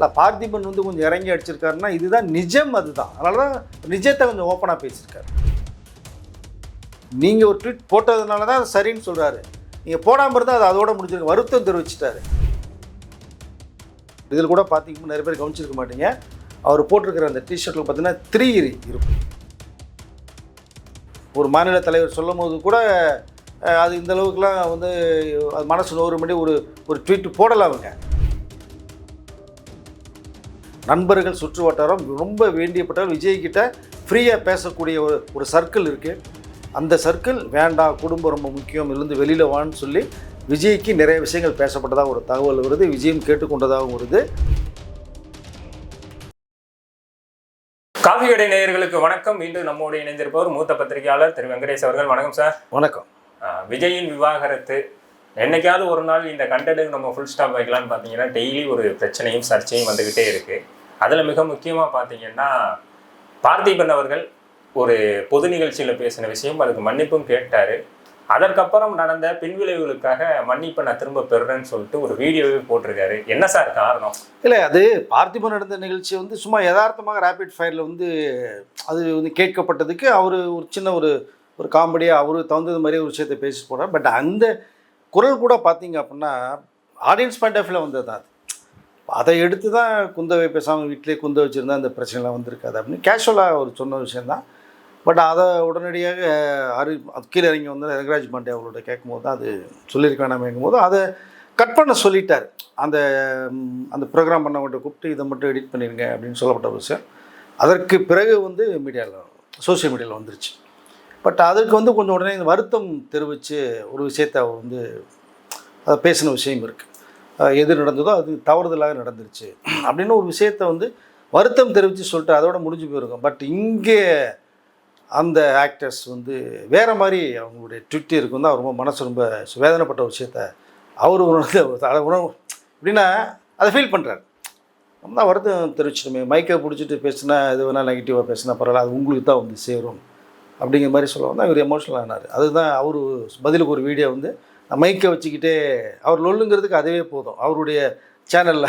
இல்லை பார்த்திபன் வந்து கொஞ்சம் இறங்கி அடிச்சிருக்காருன்னா இதுதான் நிஜம், அதுதான். அதனால தான் நிஜத்தை கொஞ்சம் ஓப்பனாக பேசியிருக்காரு. நீங்கள் ஒரு ட்வீட் போட்டதுனால தான் அது சரின்னு சொல்கிறாரு. நீங்கள் போடாமல் இருந்தால் அது அதோட முடிஞ்சிருக்கு, வருத்தம் தெரிவிச்சிட்டாரு. இதில் கூட பார்த்தீங்கன்னா நிறைய பேர் கவனிச்சிருக்க மாட்டீங்க, அவர் போட்டிருக்கிற அந்த டிஷர்ட்டில் பார்த்தீங்கன்னா 3 இருக்கும். ஒரு மாநில தலைவர் சொல்லும் போது கூட அது இந்த அளவுக்குலாம் வந்து அது மனசு நோறும்படி ஒரு ட்வீட் போடலாம். அவங்க நண்பர்கள் சுற்று வட்டாரம் ரொம்ப வேண்டியப்பட்டவர் விஜய்கிட்ட ஃப்ரீயாக பேசக்கூடிய ஒரு சர்க்கிள் இருக்குது. அந்த சர்க்கிள் வேண்டாம், குடும்பம் ரொம்ப முக்கியம், இருந்து வெளியில் வான்னு சொல்லி விஜய்க்கு நிறைய விஷயங்கள் பேசப்பட்டதாக ஒரு தகவல் வருது. விஜயம் கேட்டுக்கொண்டதாகவும் வருது. காஃபி கடை நேயர்களுக்கு வணக்கம். மீண்டும் நம்மோடு இணைந்திருப்பவர் மூத்த பத்திரிகையாளர் திரு வெங்கடேஷ் அவர்கள். வணக்கம் சார். வணக்கம். விஜயின் விவாகரத்து என்னைக்காவது ஒரு நாள் இந்த கண்டென்ட்டுக்கு நம்ம ஃபுல் ஸ்டாப் வைக்கலான்னு பார்த்தீங்கன்னா டெய்லி ஒரு பிரச்சனையும் சர்ச்சையும் வந்துக்கிட்டே இருக்குது. அதில் மிக முக்கியமாக பார்த்தீங்கன்னா பார்த்திபன் அவர்கள் ஒரு பொது நிகழ்ச்சியில் பேசின விஷயம், அதுக்கு மன்னிப்பும் கேட்டார். அதற்கப்புறம் நடந்த பின்விளைவுகளுக்காக மன்னிப்பை நான் திரும்ப பெறுறேன்னு சொல்லிட்டு ஒரு வீடியோவே போட்டிருக்காரு. என்ன சார் காரணம்? இல்லை, அது பார்த்திபன் நடந்த நிகழ்ச்சி வந்து சும்மா யதார்த்தமாக ரேபிட் ஃபயரில் வந்து அது வந்து கேட்கப்பட்டதுக்கு அவர் ஒரு சின்ன ஒரு காமெடியாக அவர் தகுந்தது மாதிரி ஒரு விஷயத்தை பேசி போனார். பட் அந்த குரல் கூட பார்த்தீங்க அப்படின்னா ஆடியன்ஸ் பாயிண்ட் ஆஃப் வியூவில் வந்தது தான். அதை எடுத்து தான் குந்தவை பேசாமல் வீட்டிலே குந்த வச்சுருந்தா அந்த பிரச்சனைலாம் வந்திருக்காது அப்படின்னு கேஷுவலாக அவர் சொன்ன விஷயந்தான். பட் அதை உடனடியாக அது கீழே இறங்கி வந்து ரங்கராஜ் பாண்டே அவங்களோட கேட்கும்போது தான் அது சொல்லியிருக்க வேணாமேங்கும் போது அதை கட் பண்ண சொல்லிட்டார். அந்த ப்ரோக்ராம் பண்ணவங்கள்ட்ட கூப்பிட்டு இதை மட்டும் எடிட் பண்ணிடுங்க அப்படின்னு சொல்லப்பட்ட விஷயம் அதற்கு பிறகு வந்து சோஷியல் மீடியாவில் வந்துருச்சு. பட் அதுக்கு வந்து கொஞ்சம் உடனே இந்த வருத்தம் தெரிவித்து ஒரு விஷயத்தை அவர் வந்து அதை பேசின விஷயம் இருக்குது. எது நடந்ததோ அது தவறுதலாக நடந்துருச்சு அப்படின்னு ஒரு விஷயத்தை வந்து வருத்தம் தெரிவித்து சொல்லிட்டு அதோட முடிஞ்சு போயிருக்கும். பட் இங்கே அந்த ஆக்டர்ஸ் வந்து வேறு மாதிரி அவங்களுடைய ட்விட்டருக்கு வந்து அவர் ரொம்ப மனசு ரொம்ப வேதனைப்பட்ட ஒரு விஷயத்த அவர் உணவு எப்படின்னா அதை ஃபீல் பண்ணுறாரு. ரொம்ப தான் வருத்தம் தெரிவிச்சிட்டுமே, மைக்கை பிடிச்சிட்டு பேசினா எது வேணால் நெகட்டிவாக பேசினா பரவாயில்ல, அது உங்களுக்கு தான் வந்து சேரும் அப்படிங்கிற மாதிரி சொல்லுவாங்க தான். இவர் எமோஷனல் ஆனார். அதுதான் அவர் பதிலுக்கு ஒரு வீடியோ வந்து மைக்கை வச்சுக்கிட்டே அவர் லொல்லுங்கிறதுக்கு அதுவே போதும். அவருடைய சேனலில்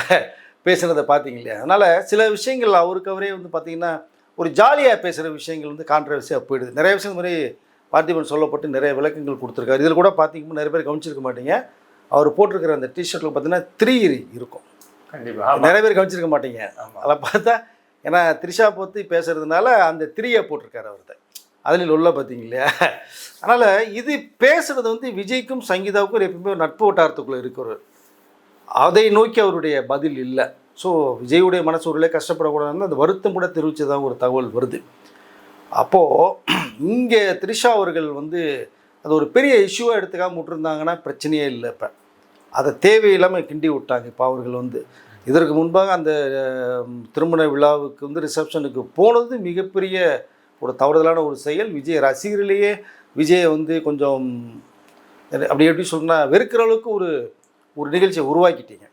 பேசுகிறத பார்த்தீங்க இல்லையா? அதனால் சில விஷயங்கள் அவருக்கு அவரே வந்து பார்த்திங்கன்னா ஒரு ஜாலியாக பேசுகிற விஷயங்கள் வந்து கான்ட்ரவர்சியாக போயிடுது. நிறைய விஷயம் மாதிரி பார்த்திபன் சொல்லப்பட்டு நிறைய விளக்கங்கள் கொடுத்துருக்காரு. இதில் கூட பார்த்திங்கன்னா நிறைய பேர் கவனிச்சிருக்க மாட்டீங்க, அவர் போட்டிருக்கிற அந்த டிஷர்ட்டில் பார்த்தீங்கன்னா 3 இருக்கும். கண்டிப்பாக நிறைய பேர் கவனிச்சிருக்க மாட்டீங்க. அதில் பார்த்தா ஏன்னா த்ரிஷா பற்றி பேசுகிறதுனால அந்த 3 போட்டிருக்காரு அவர்கிட்ட. அதில் உள்ள பார்த்தீங்க இல்லையா? அதனால் இது பேசுகிறது வந்து விஜய்க்கும் சங்கீதாவுக்கும் எப்பவுமே ஒரு நட்பு வட்டாரத்துக்குள்ளே இருக்கிறவர். அதை நோக்கி அவருடைய பதில் இல்லை. ஸோ விஜயுடைய மனசு ஒருலே கஷ்டப்படக்கூடாதுன்னு அந்த வருத்தம் கூட தெரிவித்ததாக ஒரு தகவல் வருது. அப்போது இங்கே த்ரிஷா அவர்கள் வந்து அது ஒரு பெரிய இஷ்யூவாக எடுத்துக்காமல் விட்டுருந்தாங்கன்னா பிரச்சனையே இல்லை. இப்போ அதை தேவையில்லாமல் கிண்டி விட்டாங்க. இப்போ அவர்கள் வந்து இதற்கு முன்பாக அந்த திருமண விழாவுக்கு வந்து ரிசப்ஷனுக்கு போனது மிகப்பெரிய ஒரு தவறுதலான ஒரு செயல். விஜய் ரசிகர்களையே விஜயை வந்து கொஞ்சம் அப்படி எப்படி சொன்னால் வெறுக்கிற அளவுக்கு ஒரு நிகழ்ச்சியை உருவாக்கிட்டீங்க.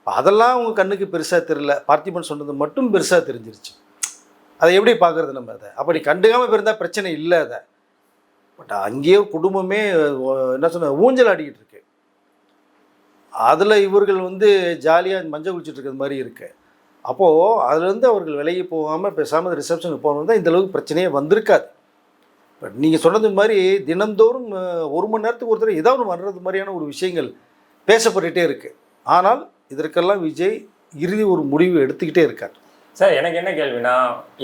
அதெல்லாம் உங்கள் கண்ணுக்கு பெருசாக தெரியல, பார்த்திபன் சொன்னது மட்டும் பெருசாக தெரிஞ்சிருச்சு. அதை எப்படி பார்க்குறது நம்ம? அதை அப்படி கண்டுக்காமல் இருந்தால் பிரச்சனை இல்லை. அதை பட் அங்கேயே குடும்பமே என்ன சொன்ன ஊஞ்சல் ஆடிக்கிட்டு இருக்கு. அதில் இவர்கள் வந்து ஜாலியாக மஞ்சள் குளிச்சுட்டு இருக்கிறது மாதிரி இருக்குது. அப்போது அதுலேருந்து அவர்கள் விலகி போகாமல் பேசாமல் ரிசப்ஷனுக்கு போகணும் தான் இந்தளவுக்கு பிரச்சனையே வந்திருக்காது. பட் நீங்கள் சொன்னது மாதிரி தினந்தோறும் 1 மணி நேரத்துக்கு ஒருத்தர் ஏதாவது ஒன்று வர்றது மாதிரியான ஒரு விஷயங்கள் பேசப்பட்டுகிட்டே இருக்குது. ஆனால் இதற்கெல்லாம் விஜய் இறுதி ஒரு முடிவு எடுத்துக்கிட்டே இருக்கார். சார், எனக்கு என்ன கேள்வினா,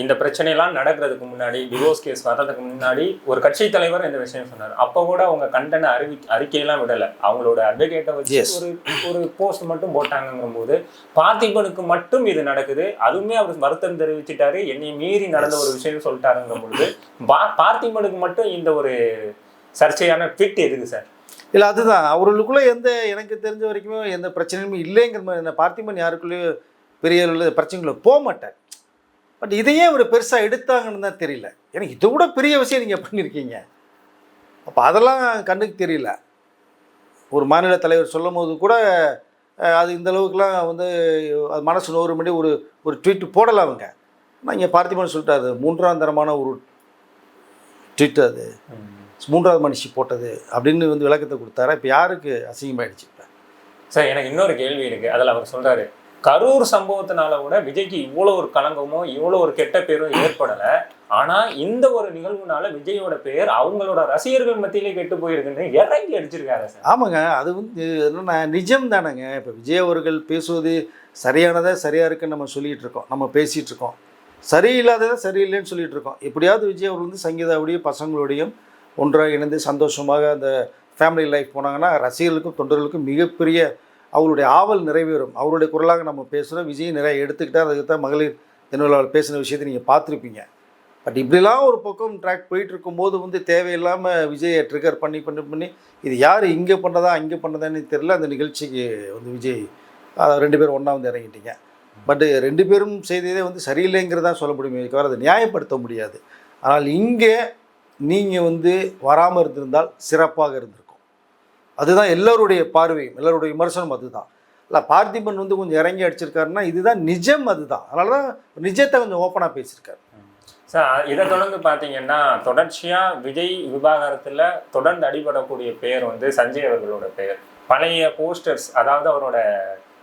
இந்த பிரச்சனைலாம் நடக்கிறதுக்கு முன்னாடி, டிவோர்ஸ் கேஸ் வர்றதுக்கு முன்னாடி ஒரு கட்சி தலைவர் இந்த விஷயம் சொன்னார். அப்போ கூட அவங்க கண்டன அறிக்கையெல்லாம் விடலை, அவங்களோட அட்வொகேட்டை வச்சு ஒரு போஸ்ட் மட்டும் போட்டாங்கும் போது பார்த்திபனுக்கு மட்டும் இது நடக்குது. அதுவுமே அவர் வருத்தம் தெரிவிச்சிட்டாரு, என்னை மீறி நடந்த ஒரு விஷயம் சொல்லிட்டாருங்கும் பொழுது பார்த்திபனுக்கு மட்டும் இந்த ஒரு சர்ச்சையான ட்வீட் எதுக்கு சார்? இல்லை, அதுதான் அவர்களுக்குள்ளே எனக்கு தெரிஞ்ச வரைக்குமே எந்த பிரச்சனையுமே இல்லைங்கிற மாதிரி. பார்த்திபன் யாருக்குள்ளேயும் பெரிய பிரச்சனைக்குள்ளே போக மாட்டார். பட் இதையே அவர் பெருசாக எடுத்தாங்கன்னு தான் தெரியல. எனக்கு இதை விட பெரிய விஷயம் நீங்கள் பண்ணியிருக்கீங்க. அப்போ அதெல்லாம் கண்ணுக்கு தெரியல. ஒரு மாநில தலைவர் சொல்லும் போது கூட அது இந்த அளவுக்குலாம் வந்து அது மனசு நோறும்படி ஒரு ட்வீட் போடலாம். அவங்க ஆனால் இங்கே பார்த்திபன் சொல்லிட்டாரு, 3ஆம் தரமான ஒரு ட்வீட், அது 3வது மனுஷி போட்டது அப்படின்னு வந்து விளக்கத்தை கொடுத்தாரா? இப்போ யாருக்கு அசிங்கமாயிடுச்சு? இப்போ சார், எனக்கு இன்னொரு கேள்வி இருக்குது. அதில் அவர் சொல்கிறாரு, கரூர் சம்பவத்தினால கூட விஜய்க்கு இவ்வளோ ஒரு களங்கமோ இவ்வளோ ஒரு கெட்ட பேரும் ஏற்படலை. ஆனா இந்த ஒரு நிகழ்வுனால விஜயோட பேர் அவங்களோட ரசிகர்கள் மத்தியிலே கெட்டு போயிருக்குன்னு இறங்கி அடிச்சிருக்காரு சார். ஆமாங்க, அது வந்து என்னன்னா நிஜம் தானேங்க. இப்போ விஜய் அவர்கள் பேசுவது சரியானதா சரியா இருக்குன்னு நம்ம சொல்லிட்டு இருக்கோம், நம்ம பேசிட்டு இருக்கோம். சரியில்லாததை சரியில்லைன்னு சொல்லிட்டு இருக்கோம். எப்படியாவது விஜய் அவர்கள் வந்து சங்கீதாவுடையும் பசங்களோடையும் ஒன்றாக இணைந்து சந்தோஷமாக அந்த ஃபேமிலி லைஃப் போனாங்கன்னா ரசிகர்களுக்கும் தொண்டர்களுக்கும் மிகப்பெரிய அவங்களுடைய ஆவல் நிறைவேறும். அவருடைய குரலாக நம்ம பேசுகிறோம். விஜய் நிறைய எடுத்துக்கிட்டால் அதுக்கு தான் மகளிர் தினவிழாவில் பேசின விஷயத்தை நீங்கள் பார்த்துருப்பீங்க. பட் இப்படிலாம் ஒரு பக்கம் ட்ராக் போயிட்டு இருக்கும்போது வந்து தேவையில்லாமல் விஜயை ட்ரிகர் பண்ணி பண்ணி பண்ணி இது யார் இங்கே பண்ணதா அங்கே பண்ணதான்னு தெரியல. அந்த நிகழ்ச்சிக்கு வந்து விஜய் 2 பேரும் ஒன்றா வந்து இறங்கிட்டீங்க. பட்டு 2 பேரும் செய்ததே வந்து சரியில்லைங்கிறதான் சொல்ல முடியுமே தவிர அதை நியாயப்படுத்த முடியாது. ஆனால் இங்கே நீங்கள் வந்து வராமல் இருந்திருந்தால் சிறப்பாக இருந்திருக்கும். அதுதான் எல்லோருடைய பார்வையும் எல்லோருடைய விமர்சனம் அதுதான். இல்லை பார்த்திபன் வந்து கொஞ்சம் இறங்கி அடிச்சிருக்காருன்னா இதுதான் நிஜம். அதுதான், அதனால தான் நிஜத்தை கொஞ்சம் ஓப்பனாக பேசியிருக்காரு. சார் இதை தொடர்ந்து பார்த்தீங்கன்னா தொடர்ச்சியாக விஜய் விவாகரத்தில் தொடர்ந்து அடிபடக்கூடிய பெயர் வந்து சஞ்சய் அவர்களோட பெயர். பழைய போஸ்டர்ஸ், அதாவது அவரோட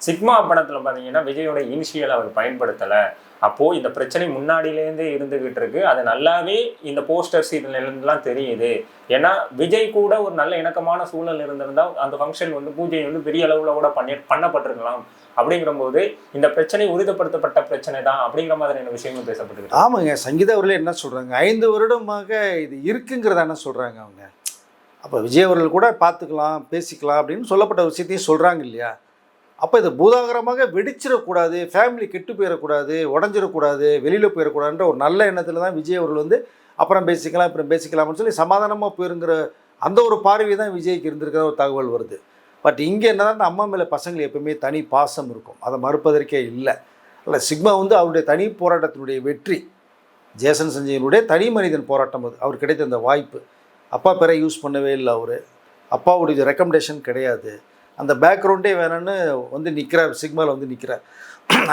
சிக்மா படத்தில் பார்த்தீங்கன்னா விஜயோட இனிஷியல் அவர் பயன்படுத்தலை. அப்போது இந்த பிரச்சனை முன்னாடியிலேருந்தே இருந்துகிட்டு இருக்கு. அது நல்லாவே இந்த போஸ்டர்ஸ் இதுலேருந்துலாம் தெரியுது. ஏன்னா விஜய் கூட ஒரு நல்ல இணக்கமான சூழல் இருந்திருந்தால் அந்த ஃபங்க்ஷன் வந்து பூஜை வந்து பெரிய அளவில் கூட பண்ணப்பட்டிருக்கலாம். அப்படிங்கிற போது இந்த பிரச்சனை உறுதிப்படுத்தப்பட்ட பிரச்சனை தான் அப்படிங்கிற மாதிரியான விஷயங்கள் பேசப்பட்டு. ஆமாங்க, சங்கீதா அவர்களே என்ன சொல்கிறாங்க, 5 வருடமாக இது இருக்குங்கிறத என்ன சொல்கிறாங்க அவங்க. அப்போ விஜய் அவர்கள் கூட பார்த்துக்கலாம் பேசிக்கலாம் அப்படின்னு சொல்லப்பட்ட விஷயத்தையும் சொல்கிறாங்க இல்லையா. அப்போ இது பூதாகரமாக வெடிச்சிடக்கூடாது, ஃபேமிலி கெட்டு போயிடக்கூடாது, உடஞ்சிடக்கூடாது, வெளியில் போயிடக்கூடாதுன்ற ஒரு நல்ல எண்ணத்தில் தான் விஜய் அவர்கள் வந்து அப்புறம் பேசிக்கலாம்னு சொல்லி சமாதானமாக போயிருங்கிற அந்த ஒரு பார்வை தான் விஜய்க்கு இருந்திருக்கிற ஒரு தகவல் வருது. பட் இங்கே என்னதான் அம்மா மேலே பசங்களுக்கு எப்பவுமே தனி பாசம் இருக்கும், அதை மறுப்பதற்கே இல்லை. இல்லை, சிக்மா வந்து அவருடைய தனி போராட்டத்தினுடைய வெற்றி, ஜேசன் சஞ்சயனுடைய தனி மனிதன் போராட்டம். அது அவர் கிடைத்த அந்த வாய்ப்பு. அப்பா பேரை யூஸ் பண்ணவே இல்லை, அவர் அப்பாவுடைய ரெக்கமெண்டேஷன் கிடையாது. அந்த பேக்ரவுண்டே வேணும்னு வந்து நிற்கிறார், சிக்மாவில் வந்து நிற்கிறார்.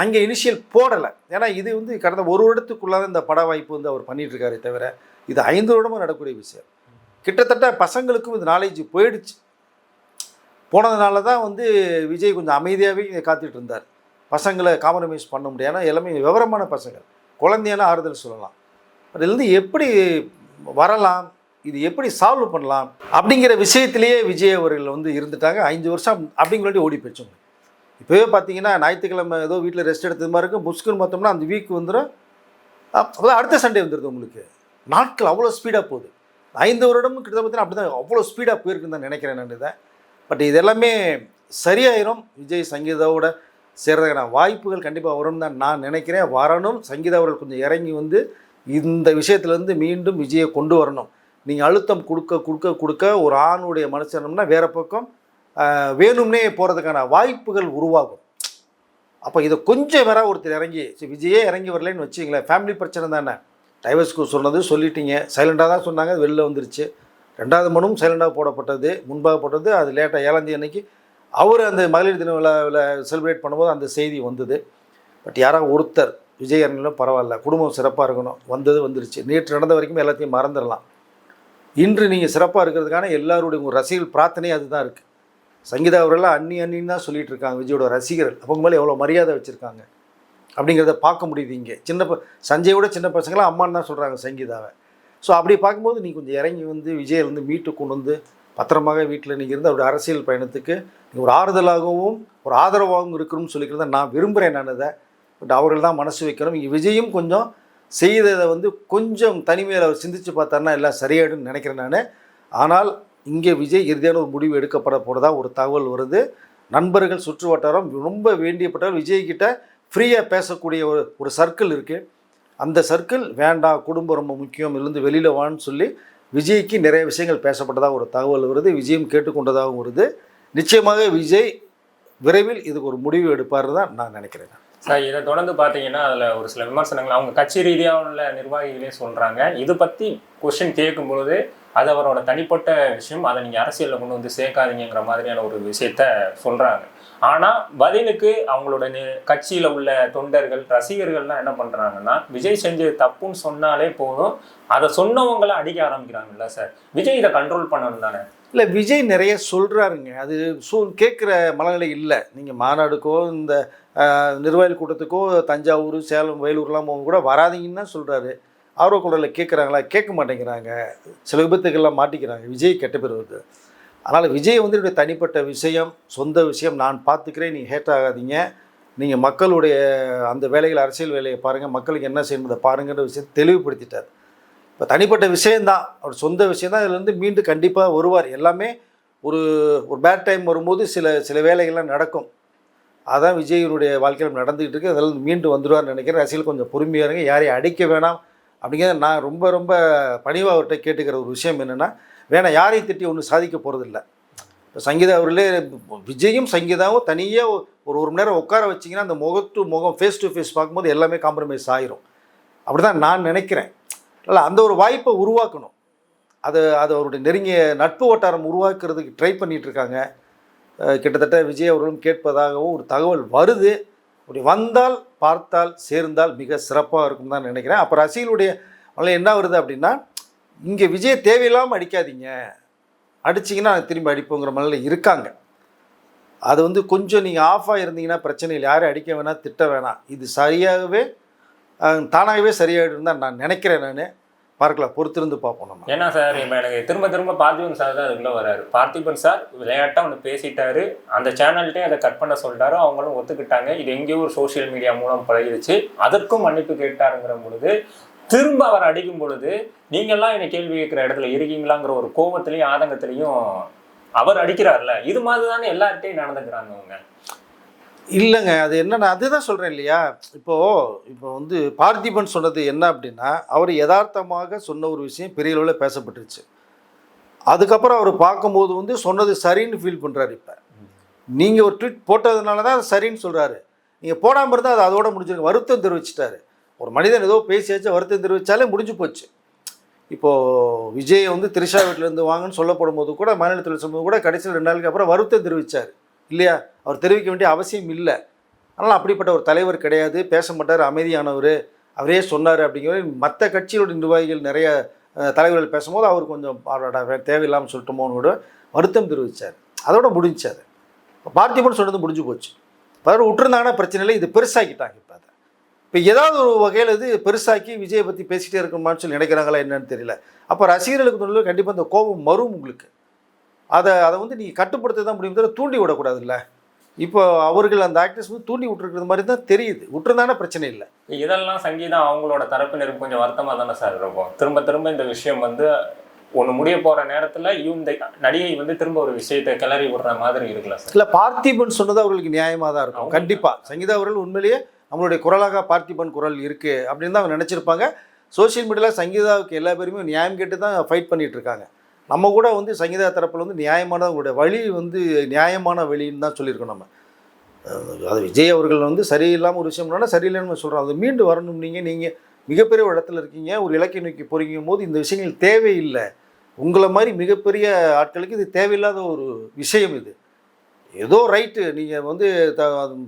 அங்கே இனிஷியல் போடலை. ஏன்னா இது வந்து கடந்த 1 வருடத்துக்குள்ளாத இந்த பட வாய்ப்பு வந்து அவர் பண்ணிகிட்ருக்காரே தவிர இது 5 வருடமாக நடக்கக்கூடிய விஷயம். கிட்டத்தட்ட பசங்களுக்கும் இது நாலேஜ் போயிடுச்சு. போனதுனால தான் வந்து விஜய் கொஞ்சம் அமைதியாகவே காத்துட்டு இருந்தார். பசங்களை காம்ப்ரமைஸ் பண்ண முடியாது. ஏன்னா எல்லாமே விவரமான பசங்கள், குழந்தையான ஆறுதல் சொல்லலாம். அதுலேருந்து எப்படி வரலாம், இது எப்படி சால்வ் பண்ணலாம் அப்படிங்கிற விஷயத்திலேயே விஜய் அவர்கள் வந்து இருந்துட்டாங்க. 5 வருஷம் அப்படிங்கிறத ஓடி போயிடுச்சோங்க. இப்போவே பார்த்தீங்கன்னா ஞாயிற்றுக்கிழமை ஏதோ வீட்டில் ரெஸ்ட் எடுத்தது மாதிரி இருக்கும், புஷ்குன்னு பார்த்தோம்னா அந்த வீக் வந்துடும், அப்போதான் அடுத்த சண்டே வந்துடுது. உங்களுக்கு நாட்கள் அவ்வளோ ஸ்பீடாக போகுது. 5 வருடமும் கிட்ட பார்த்தீங்கன்னா அப்படி தான் அவ்வளோ ஸ்பீடாக போயிருக்குன்னு தான் நினைக்கிறேன் நான் இதை. பட் இது எல்லாமே சரியாயிரும். விஜய் சங்கீதாவோட சேர்றதுக்கான வாய்ப்புகள் கண்டிப்பாக வரும்னு தான் நான் நினைக்கிறேன். வரணும், சங்கீதா அவர்கள் கொஞ்சம் இறங்கி வந்து இந்த விஷயத்துலேருந்து மீண்டும் விஜயை கொண்டு வரணும். நீங்கள் அழுத்தம் கொடுக்க ஒரு ஆணுடைய மனுஷனம்னா வேறு பக்கம் வேணும்னே போகிறதுக்கான வாய்ப்புகள் உருவாகும். அப்போ இதை கொஞ்சம் வேற ஒருத்தர் இறங்கி, விஜயே இறங்கி வரலன்னு வச்சிங்களேன், ஃபேமிலி பிரச்சனை தானே. டைவர்ஸ்க்கு சொன்னது சொல்லிட்டீங்க, சைலண்டாக தான் சொன்னாங்க, அது வெளில வந்துருச்சு. 2வது மனுவும் சைலண்டாக போடப்பட்டது, முன்பாக போட்டது. அது லேட்டாக 7ஆம் தேதி அன்னைக்கு அவர் அந்த மகளிர் தின விழாவில் செலிப்ரேட் பண்ணும்போது அந்த செய்தி வந்தது. பட் யாராவது ஒருத்தர் விஜய் இறங்கிலும் பரவாயில்ல, குடும்பம் சிறப்பாக இருக்கணும், வந்துருச்சு. நேற்று நடந்த வரைக்கும் எல்லாத்தையும் மறந்துடலாம். இன்று நீங்கள் சிறப்பாக இருக்கிறதுக்கான எல்லாருடைய உங்கள் ரசிகர்கள் பிரார்த்தனை அதுதான் இருக்குது. சங்கீதா அவர்களாம் அண்ணின்னு தான் சொல்லிகிட்டு இருக்காங்க விஜயோட ரசிகர்கள். அவங்க மேலே எவ்வளோ மரியாதை வச்சுருக்காங்க அப்படிங்கிறத பார்க்க முடியுது. இங்கே சஞ்சயோட சின்ன பசங்களாம் அம்மான்னு தான் சொல்கிறாங்க சங்கீதாவை. ஸோ அப்படி பார்க்கும்போது நீ கொஞ்சம் இறங்கி வந்து விஜயை வந்து மீட்டு கொண்டு வந்து பத்திரமாக வீட்டில் நீங்கள் இருந்து அவருடைய அரசியல் பயணத்துக்கு நீங்கள் ஒரு ஆறுதலாகவும் ஒரு ஆதரவாகவும் இருக்கணும்னு சொல்லிக்கிறத நான் விரும்புகிறேன். நான் அதை பட் அவர்கள் தான் மனசு வைக்கணும். இங்கே விஜயும் கொஞ்சம் செய்ததை வந்து கொஞ்சம் தனிமையில் அவர் சிந்தித்து பார்த்தாருன்னா எல்லாம் சரியாயிடும்னு நினைக்கிறேன் நான். ஆனால் இங்கே விஜய் இறுதியான ஒரு முடிவு எடுக்கப்பட போகிறதா ஒரு தகவல் வருது. நண்பர்கள் சுற்று வட்டாரம் ரொம்ப வேண்டியப்பட்டவர் விஜய்கிட்ட ஃப்ரீயாக பேசக்கூடிய ஒரு சர்க்கிள் இருக்குது. அந்த சர்க்கிள் வேண்டாம், குடும்பம் ரொம்ப முக்கியம், இருந்து வெளியில் வான்னு சொல்லி விஜய்க்கு நிறைய விஷயங்கள் பேசப்பட்டதாக ஒரு தகவல் வருது. விஜயும் கேட்டுக்கொண்டதாகவும் வருது. நிச்சயமாக விஜய் விரைவில் இதுக்கு ஒரு முடிவு எடுப்பார்னு தான் நான் நினைக்கிறேன். சார் இதை தொடர்ந்து பார்த்தீங்கன்னா அதில் ஒரு சில விமர்சனங்கள் அவங்க கட்சி ரீதியாக உள்ள நிர்வாகிகளே சொல்கிறாங்க. இது பற்றி கொஸ்டின் கேட்கும்பொழுது அது அவரோட தனிப்பட்ட விஷயம், அதை நீங்கள் அரசியலில் கொண்டு வந்து சேர்க்காதீங்கிற மாதிரியான ஒரு விஷயத்த சொல்கிறாங்க. ஆனால் பதிலுக்கு அவங்களோட கட்சியில் உள்ள தொண்டர்கள் ரசிகர்கள்லாம் என்ன பண்ணுறாங்கன்னா, விஜய் செஞ்சது தப்புன்னு சொன்னாலே போதும், அதை சொன்னவங்களை அடிக்க ஆரம்பிக்கிறாங்கல்ல சார். விஜய் இதை கண்ட்ரோல் பண்ணணும் தானே? இல்லை விஜய் நிறைய சொல்கிறாருங்க. அது கேட்குற மனநிலை இல்லை. நீங்கள் மாநாடுக்கோ இந்த நிர்வாகிகள் கூட்டத்துக்கோ தஞ்சாவூர், சேலம், வேலூர்லாம் அவங்க கூட வராதீங்கன்னு தான் சொல்கிறாரு. ஆர்வ குரலில் கேட்குறாங்களா? கேட்க மாட்டேங்கிறாங்க. சில விபத்துக்கள்லாம் மாட்டிக்கிறாங்க. விஜய் கெட்ட பேர் வருது. அதனால் விஜய் வந்து என்னுடைய தனிப்பட்ட விஷயம், சொந்த விஷயம், நான் பார்த்துக்கிறேன், நீங்கள் ஹேட் ஆகாதீங்க. நீங்கள் மக்களுடைய அந்த வேலைகள், அரசியல் வேலையை பாருங்கள், மக்களுக்கு என்ன செய்யணுன்றதை பாருங்கன்ற விஷயத்தை தெளிவுபடுத்திட்டார். இப்போ தனிப்பட்ட விஷயந்தான், அவர் சொந்த விஷயந்தான். இதுலேருந்து மீண்டு கண்டிப்பாக வருவார். எல்லாமே ஒரு ஒரு பேட் டைம் வரும்போது சில வேலைகள்லாம் நடக்கும். அதான் விஜயினுடைய வாழ்க்கையில் நடந்துகிட்டு இருக்குது. அதில் மீண்டு வந்துடுவார்னு நினைக்கிறேன். ரசிகர்கள் கொஞ்சம் பொறுமையாக இருங்க, யாரையும் அடிக்க வேணாம் அப்படிங்கிறத நான் ரொம்ப ரொம்ப பணிவாக அவர்கிட்ட கேட்டுக்கிற ஒரு விஷயம் என்னென்னா, வேணாம், யாரையும் திட்டி ஒன்றும் சாதிக்க போகிறதில்ல. இப்போ சங்கீதா அவர்களே, விஜயும் சங்கீதாவும் தனியாக ஒரு மணி நேரம் உட்கார வச்சிங்கன்னா அந்த முகம் டு முகம், ஃபேஸ் டு ஃபேஸ் பார்க்கும்போது எல்லாமே காம்ப்ரமைஸ் ஆகிரும். அப்படி தான் நான் நினைக்கிறேன். இல்லை, அந்த ஒரு வாய்ப்பை உருவாக்கணும். அது அவருடைய நெருங்கிய நட்பு வட்டாரம் உருவாக்குறதுக்கு ட்ரை பண்ணிகிட்ருக்காங்க. கிட்டத்தட்ட விஜய் அவர்களும் கேட்பதாகவும் ஒரு தகவல் வருது. அப்படி வந்தால், பார்த்தால், சேர்ந்தால் மிக சிறப்பாக இருக்கும் தான் நினைக்கிறேன். அப்போ ரசிகர்களுடைய என்ன வருது அப்படின்னா, இங்கே விஜய் தேவையில்லாமல் அடிக்காதீங்க, அடிச்சிங்கன்னா திரும்பி அடிப்போங்கிற மனநிலை இருக்காங்க. அது வந்து கொஞ்சம் நீங்கள் ஆஃபாக இருந்தீங்கன்னா பிரச்சனை இல்லை. யாரும் அடிக்க வேணாம், திட்ட வேணாம். இது சரியாகவே தானாகவே சரியாகிடும் தான் நான் நினைக்கிறேன். நான் பார்க்கலாம், பொறுத்திருந்து பார்ப்போம் நம்ம. ஏன்னா சார், இப்போ எனக்கு திரும்ப பார்த்திபன் சார் தான் அதுக்குள்ளே வராரு. பார்த்திபன் சார் விளையாட்டாக ஒன்று பேசிட்டாரு, அந்த சேனல்கிட்டே அதை கட் பண்ண சொல்லிட்டாரு, அவங்களும் ஒத்துக்கிட்டாங்க. இது எங்கேயோ ஒரு சோஷியல் மீடியா மூலம் பழகிடுச்சு, அதற்கும் மன்னிப்பு கேட்டாருங்கிற பொழுது திரும்ப அவர் அடிக்கும் பொழுது நீங்கள்லாம் என்னை கேள்வி கேட்குற இடத்துல இருக்கீங்களாங்கிற ஒரு கோபத்திலையும் ஆதங்கத்திலையும் அவர் அடிக்கிறார்ல. இது மாதிரி தானே எல்லார்ட்டையும் நடந்துக்கிறாங்க அவங்க. இல்லைங்க, அது என்னென்னா அதுதான் சொல்கிறேன் இல்லையா. இப்போ வந்து பார்த்திபன் சொன்னது என்ன அப்படின்னா, அவர் யதார்த்தமாக சொன்ன ஒரு விஷயம் பெரிய அளவில் பேசப்பட்டுருச்சு. அதுக்கப்புறம் அவர் பார்க்கும்போது வந்து சொன்னது சரின்னு ஃபீல் பண்ணுறாரு. இப்போ நீங்கள் ஒரு ட்வீட் போட்டதுனால தான் அது சரின்னு சொல்கிறாரு. நீங்கள் போடாமல் இருந்தால் அது அதோட முடிஞ்சிருக்கு. வருத்தம் தெரிவிச்சிட்டாரு. ஒரு மனிதன் ஏதோ பேசியாச்சு, வருத்தம் தெரிவித்தாலே முடிஞ்சு போச்சு. இப்போது விஜய் வந்து திரிஷா வீட்டிலேருந்து வாங்கன்னு சொல்லப்படும் போது கூட, மாநிலத்தில் சொல்லும்போது கூட கடைசியில் 2 நாளுக்கு அப்புறம் வருத்தம் தெரிவித்தார் இல்லையா. அவர் தெரிவிக்க வேண்டிய அவசியம் இல்லை. ஆனால் அப்படிப்பட்ட ஒரு தலைவர் கிடையாது, பேச மாட்டார், அமைதியானவர், அவரே சொன்னார் அப்படிங்கிற மற்ற கட்சிகளுடைய நிர்வாகிகள் நிறைய தலைவர்கள் பேசும்போது அவர் கொஞ்சம் தேவையில்லாமல் சொல்லிட்டோமோன்னு கூட வருத்தம் தெரிவித்தார். அதோட முடிஞ்சார். பார்த்திபன் சொன்னது முடிஞ்சு போச்சு. பலர் விட்டுருந்தாங்கன்னா பிரச்சனை இல்லை. இது பெருசாக்கிட்டாங்க. இப்போ ஏதாவது ஒரு வகையில் இது பெருசாக்கி விஜயை பற்றி பேசிகிட்டே இருக்கணுமான்னு சொல்லி நினைக்கிறாங்களா என்னன்னு தெரியல. அப்போ ரசிகர்களுக்கு தொழில் கண்டிப்பாக அந்த கோபம் வரும் உங்களுக்கு. அதை வந்து நீங்கள் கட்டுப்படுத்த தான் முடியும், தவிர தூண்டி விடக்கூடாது. இல்லை, இப்போ அவர்கள் அந்த ஆக்டர்ஸ் வந்து தூண்டி விட்டுருக்கிறது மாதிரி தான் தெரியுது. விட்டுருந்தானே பிரச்சனை இல்லை. இதெல்லாம் சங்கீதா அவங்களோட தரப்பினருக்கு கொஞ்சம் வருத்தமாக தானே சார் இருக்கும். திரும்ப இந்த விஷயம் வந்து ஒன்று முடிய போகிற நேரத்தில் இந்த நடிகை வந்து திரும்ப ஒரு விஷயத்தை கிளறி விடுற மாதிரி இருக்குல்ல சார். இல்லை, பார்த்திபன் சொன்னது அவர்களுக்கு நியாயமாக தான் இருக்கும். கண்டிப்பாக சங்கீதா அவர்கள் உண்மையிலேயே நம்மளுடைய குரலாக பார்த்திபன் குரல் இருக்குது அப்படின்னு தான் அவங்க நினச்சிருப்பாங்க. சோஷியல் மீடியாவில் சங்கீதாவுக்கு எல்லா பேருமே நியாயம் கேட்டு தான் ஃபைட் பண்ணிகிட்டு இருக்காங்க. நம்ம கூட வந்து சங்கீதா தரப்பில் வந்து நியாயமான அவங்களுடைய வழி வந்து நியாயமான வழின்னு தான் சொல்லியிருக்கோம் நம்ம. அது விஜய் அவர்கள் வந்து சரியில்லாமல் ஒரு விஷயம் பண்ணால் சரியில்லைன்னு சொல்கிறோம். அது மீண்டு வரணும். நீங்கள் மிகப்பெரிய ஒரு இடத்துல இருக்கீங்க, ஒரு இலக்கை நோக்கி போகிறீங்கும் போது இந்த விஷயங்கள் தேவையில்லை. உங்களை மாதிரி மிகப்பெரிய ஆட்களுக்கு இது தேவையில்லாத ஒரு விஷயம். இது ஏதோ ரைட்டு, நீங்கள் வந்து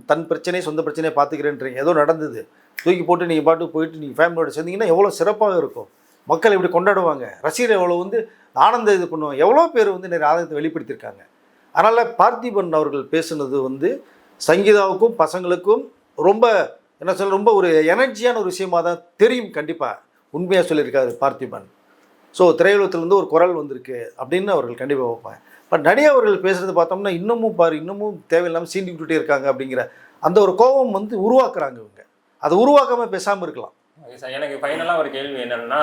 தன் பிரச்சனை சொந்த பிரச்சனையை பார்த்துக்கிறேன்றீங்க, ஏதோ நடந்தது, தூக்கி போட்டு நீங்கள் பாட்டு போயிட்டு நீங்கள் ஃபேமிலியோட சேர்ந்தீங்கன்னா எவ்வளோ சிறப்பாக இருக்கும். மக்கள் எப்படி கொண்டாடுவாங்க, ரசிகர் எவ்வளோ வந்து ஆனந்த இது பண்ணுவாங்க. எவ்வளோ பேர் வந்து நிறைய ஆனந்தத்தை வெளிப்படுத்தியிருக்காங்க. அதனால் பார்த்திபன் அவர்கள் பேசுனது வந்து சங்கீதாவுக்கும் பசங்களுக்கும் ரொம்ப என்ன சொல்ல, ரொம்ப ஒரு எனர்ஜியான ஒரு விஷயமாக தான் தெரியும். கண்டிப்பாக உண்மையாக சொல்லியிருக்காரு பார்த்திபன். ஸோ திரையுலகத்துலேருந்து ஒரு குரல் வந்திருக்கு அப்படின்னு அவர்கள் கண்டிப்பாக வைப்பாங்க. பட் நடிகை அவர்கள் பேசுகிறது பார்த்தோம்னா இன்னமும் தேவையில்லாமல் சீண்டி விட்டுட்டே இருக்காங்க அப்படிங்கிற அந்த ஒரு கோபம் வந்து உருவாக்குறாங்க இவங்க. அதை உருவாக்காமல் பேசாமல் இருக்கலாம். எனக்கு ஃபைனலாக ஒரு கேள்வி என்னன்னா,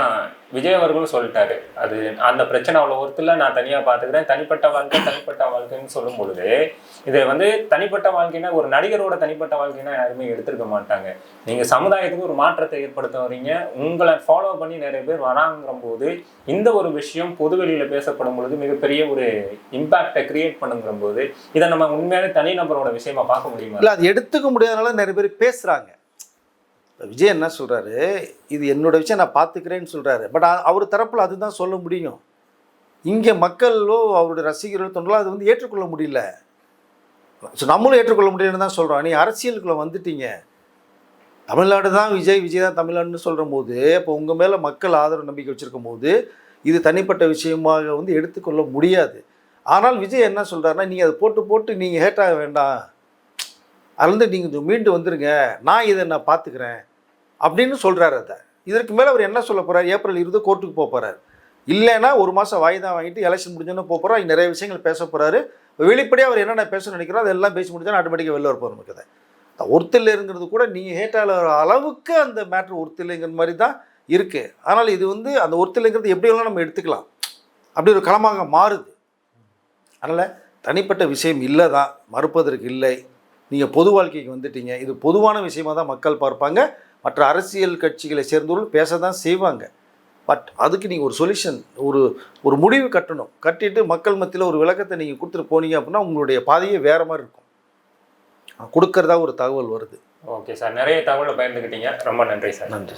விஜய் அவர்களும் சொல்லிட்டாரு, அது அந்த பிரச்சனை அவ்வளோ ஒருத்தில் நான் தனியாக பார்த்துக்கிறேன், தனிப்பட்ட வாழ்க்கைன்னு சொல்லும் பொழுது இதை வந்து தனிப்பட்ட வாழ்க்கைன்னா ஒரு நடிகரோட தனிப்பட்ட வாழ்க்கைன்னா யாருமே எடுத்துருக்க மாட்டாங்க. நீங்கள் சமுதாயத்துக்கு ஒரு மாற்றத்தை ஏற்படுத்த வரீங்க, உங்களை ஃபாலோ பண்ணி நிறைய பேர் வராங்கிற போது இந்த ஒரு விஷயம் பொதுவெளியில் பேசப்படும் பொழுது மிகப்பெரிய ஒரு இம்பாக்டை கிரியேட் பண்ணுங்கிற போது இதை நம்ம உண்மையான தனிநபரோட விஷயமா பார்க்க முடியுமா? இல்லை, அது எடுத்துக்க முடியாதனால நிறைய பேர் பேசுகிறாங்க. விஜய் என்ன சொல்கிறாரு, இது என்னோடய விஷயம், நான் பார்த்துக்கிறேன்னு சொல்கிறாரு. பட் அவர் தரப்பில் அதுதான் சொல்ல முடியும். இங்கே மக்களோ அவருடைய ரசிகர்கள் தொண்டலோ அது வந்து ஏற்றுக்கொள்ள முடியல. ஸோ நம்மளும் ஏற்றுக்கொள்ள முடியலன்னு தான் சொல்கிறோம். நீ அரசியலுக்குள்ளே வந்துட்டீங்க, தமிழ்நாடு தான் விஜய் தான் தமிழ்நாடுன்னு சொல்கிற போது, இப்போ உங்கள் மேலே மக்கள் ஆதரவு நம்பிக்கை வச்சுருக்கும் போது இது தனிப்பட்ட விஷயமாக வந்து எடுத்துக்கொள்ள முடியாது. ஆனால் விஜய் என்ன சொல்கிறாருன்னா, நீங்கள் அதை போட்டு நீங்கள் ஹேட் ஆக வேண்டாம், அதுலேருந்து நீங்கள் மீண்டு வந்துருங்க, நான் பார்த்துக்கிறேன் அப்படின்னு சொல்கிறாரு. அதை இதற்கு மேலே அவர் என்ன சொல்ல போகிறார்? ஏப்ரல் 20 கோர்ட்டுக்கு போக போகிறார். இல்லைன்னா 1 மாதம் வாய்தா வாங்கிட்டு எலெக்ஷன் முடிஞ்சோன்னு போக போகிறோம். நிறைய விஷயங்கள் பேச போகிறாரு. வெளிப்படையாக அவர் என்னென்ன பேசணும்னு நினைக்கிறோம் அதெல்லாம் பேசி முடிஞ்சோன்னா ஆட்டோமேட்டிக்காக வெளில வரப்போகிற நமக்கு. அதை ஒருத்தில்லைங்கிறது கூட நீங்கள் ஹேட்டால அளவுக்கு அந்த மேட்ரு ஒருத்தில்லைங்கிற மாதிரி தான் இருக்குது. ஆனால் இது அந்த ஒருத்தில்லைங்கிறது எப்படியெல்லாம் நம்ம எடுத்துக்கலாம், அப்படி ஒரு களமாக மாறுது. அதனால் தனிப்பட்ட விஷயம் இல்லை தான், மறுப்பதற்கு இல்லை. நீங்கள் பொது வாழ்க்கைக்கு வந்துட்டீங்க, இது பொதுவான விஷயமாக தான் மக்கள் பார்ப்பாங்க. மற்ற அரசியல் கட்சிகளை சேர்ந்தவர்கள் பேச தான் செய்வாங்க. பட் அதுக்கு நீங்கள் ஒரு சொல்யூஷன், ஒரு முடிவு கட்டணும். கட்டிட்டு மக்கள் மத்தியில் ஒரு விளக்கத்தை நீங்கள் கொடுத்துட்டு போனீங்க அப்படின்னா உங்களுடைய பாதையே வேறு மாதிரி இருக்கும். கொடுக்கறதா ஒரு தகவல் வருது. ஓகே சார், நிறைய தகவலை பயந்துக்கிட்டீங்க. ரொம்ப நன்றி சார். நன்றி.